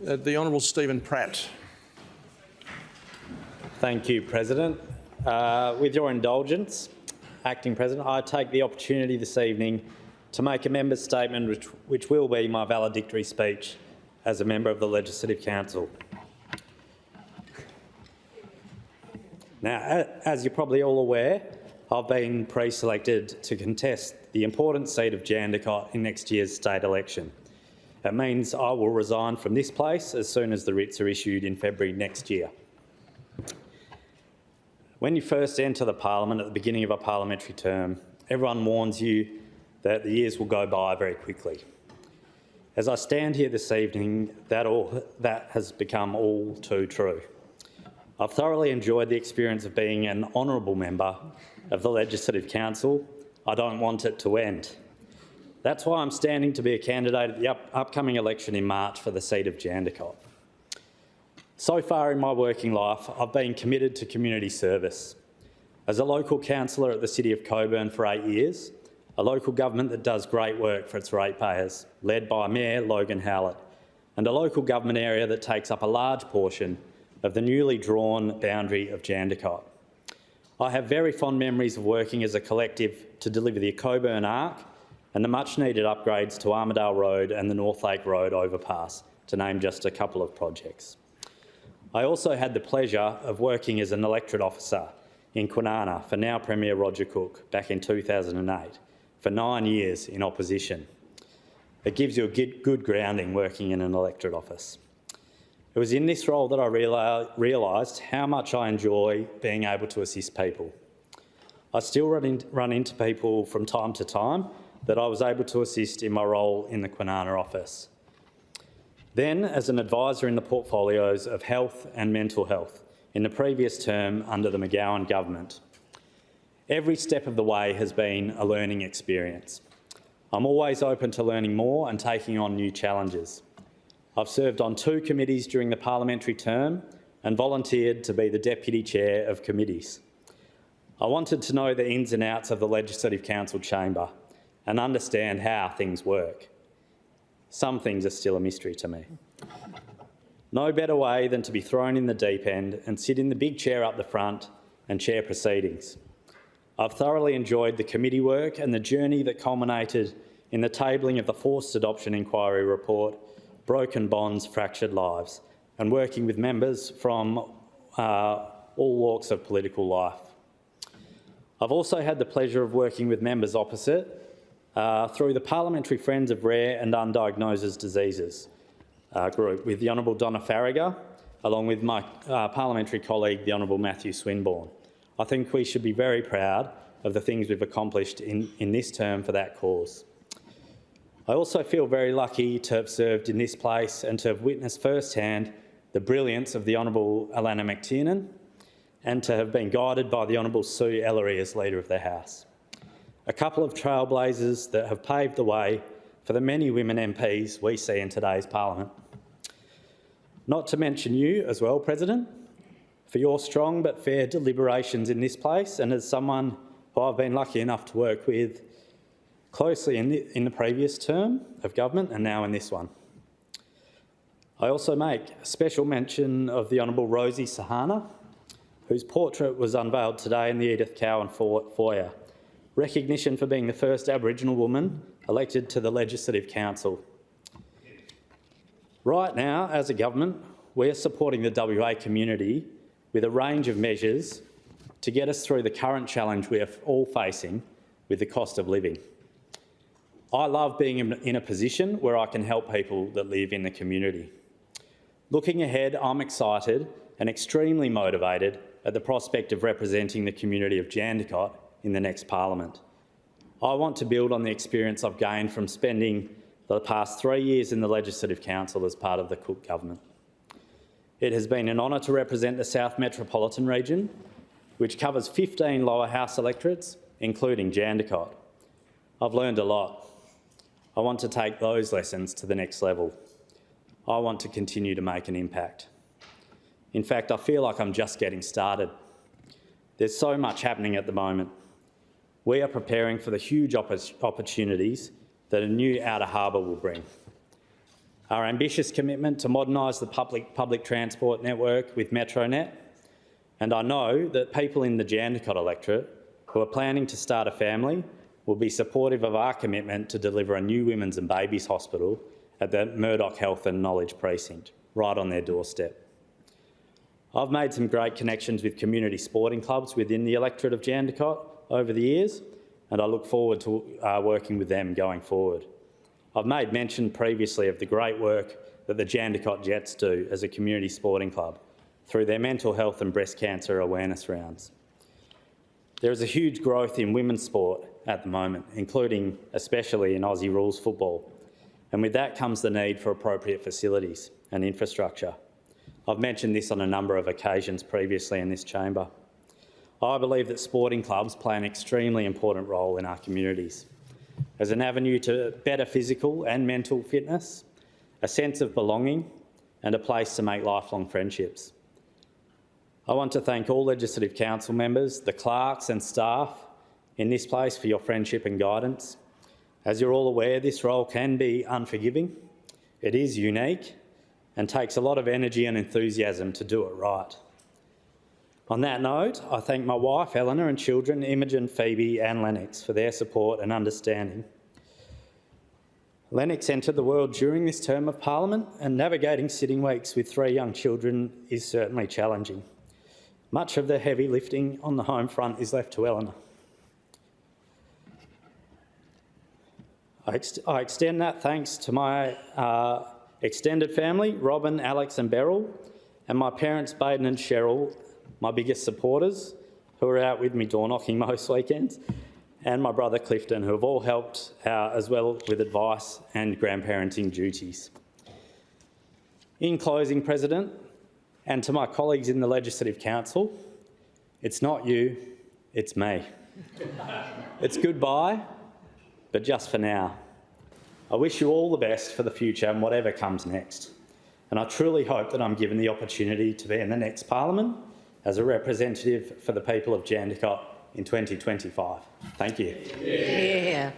The Honourable Stephen Pratt. Thank you, President. With your indulgence, Acting President, I take the opportunity this evening to make a member's statement which will be my valedictory speech as a member of the Legislative Council. Now, as you're probably all aware, I've been pre-selected to contest the important seat of Jandakot in next year's state election. That means I will resign from this place as soon as the writs are issued in February next year. When you first enter the Parliament at the beginning of a parliamentary term, everyone warns you that the years will go by very quickly. As I stand here this evening, that has become all too true. I've thoroughly enjoyed the experience of being an honourable member of the Legislative Council. I don't want it to end. That's why I'm standing to be a candidate at the upcoming election in March for the seat of Jandakot. So far in my working life, I've been committed to community service. As a local councillor at the City of Cockburn for 8 years, a local government that does great work for its ratepayers, led by Mayor Logan Howlett, and a local government area that takes up a large portion of the newly drawn boundary of Jandakot. I have very fond memories of working as a collective to deliver the Cockburn Arc and the much-needed upgrades to Armidale Road and the North Lake Road overpass, to name just a couple of projects. I also had the pleasure of working as an electorate officer in Kwinana for now Premier Roger Cook back in 2008, for 9 years in opposition. It gives you a good grounding working in an electorate office. It was in this role that I realised how much I enjoy being able to assist people. I still run into people from time to time that I was able to assist in my role in the Kwinana office. Then, as an advisor in the portfolios of health and mental health in the previous term under the McGowan government. Every step of the way has been a learning experience. I'm always open to learning more and taking on new challenges. I've served on 2 committees during the parliamentary term and volunteered to be the Deputy Chair of committees. I wanted to know the ins and outs of the Legislative Council chamber and understand how things work. Some things are still a mystery to me. No better way than to be thrown in the deep end and sit in the big chair up the front and chair proceedings. I've thoroughly enjoyed the committee work and the journey that culminated in the tabling of the Forced Adoption Inquiry report, Broken Bonds, Fractured Lives, and working with members from all walks of political life. I've also had the pleasure of working with members opposite through the Parliamentary Friends of Rare and Undiagnosed Diseases group with the Honourable Donna Farragher, along with my parliamentary colleague, the Honourable Matthew Swinburne. I think we should be very proud of the things we've accomplished in this term for that cause. I also feel very lucky to have served in this place and to have witnessed firsthand the brilliance of the Honourable Alana McTiernan and to have been guided by the Honourable Sue Ellery as Leader of the House. A couple of trailblazers that have paved the way for the many women MPs we see in today's Parliament. Not to mention you as well, President, for your strong but fair deliberations in this place and as someone who I've been lucky enough to work with closely in the previous term of government and now in this one. I also make a special mention of the Honourable Rosie Sahana, whose portrait was unveiled today in the Edith Cowan foyer. Recognition for being the first Aboriginal woman elected to the Legislative Council. Right now, as a government, we are supporting the WA community with a range of measures to get us through the current challenge we are all facing with the cost of living. I love being in a position where I can help people that live in the community. Looking ahead, I'm excited and extremely motivated at the prospect of representing the community of Jandakot in the next Parliament. I want to build on the experience I've gained from spending the past 3 years in the Legislative Council as part of the Cook Government. It has been an honour to represent the South Metropolitan region, which covers 15 lower house electorates, including Jandakot. I've learned a lot. I want to take those lessons to the next level. I want to continue to make an impact. In fact, I feel like I'm just getting started. There's so much happening at the moment. We are preparing for the huge opportunities that a new outer harbour will bring. our ambitious commitment to modernise the public transport network with MetroNet, and I know that people in the Jandakot electorate who are planning to start a family will be supportive of our commitment to deliver a new women's and babies hospital at the Murdoch Health and Knowledge Precinct, right on their doorstep. I've made some great connections with community sporting clubs within the electorate of Jandakot over the years, and I look forward to working with them going forward. I've made mention previously of the great work that the Jandakot Jets do as a community sporting club through their mental health and breast cancer awareness rounds. There is a huge growth in women's sport at the moment, including especially in Aussie rules football, and with that comes the need for appropriate facilities and infrastructure. I've mentioned this on a number of occasions previously in this chamber. I believe that sporting clubs play an extremely important role in our communities as an avenue to better physical and mental fitness, a sense of belonging, and a place to make lifelong friendships. I want to thank all Legislative Council members, the clerks and staff in this place for your friendship and guidance. As you're all aware, this role can be unforgiving. It is unique and takes a lot of energy and enthusiasm to do it right. On that note, I thank my wife, Eleanor, and children, Imogen, Phoebe and Lennox, for their support and understanding. Lennox entered the world during this term of Parliament, and navigating sitting weeks with 3 young children is certainly challenging. Much of the heavy lifting on the home front is left to Eleanor. I extend that thanks to my extended family, Robin, Alex and Beryl, and my parents, Baden and Cheryl, my biggest supporters, who are out with me door knocking most weekends, and my brother Clifton, who have all helped as well with advice and grandparenting duties. In closing, President, and to my colleagues in the Legislative Council, it's not you, it's me. It's goodbye, but just for now. I wish you all the best for the future and whatever comes next. And I truly hope that I'm given the opportunity to be in the next Parliament as a representative for the people of Jandakot in 2025. Thank you. Yeah.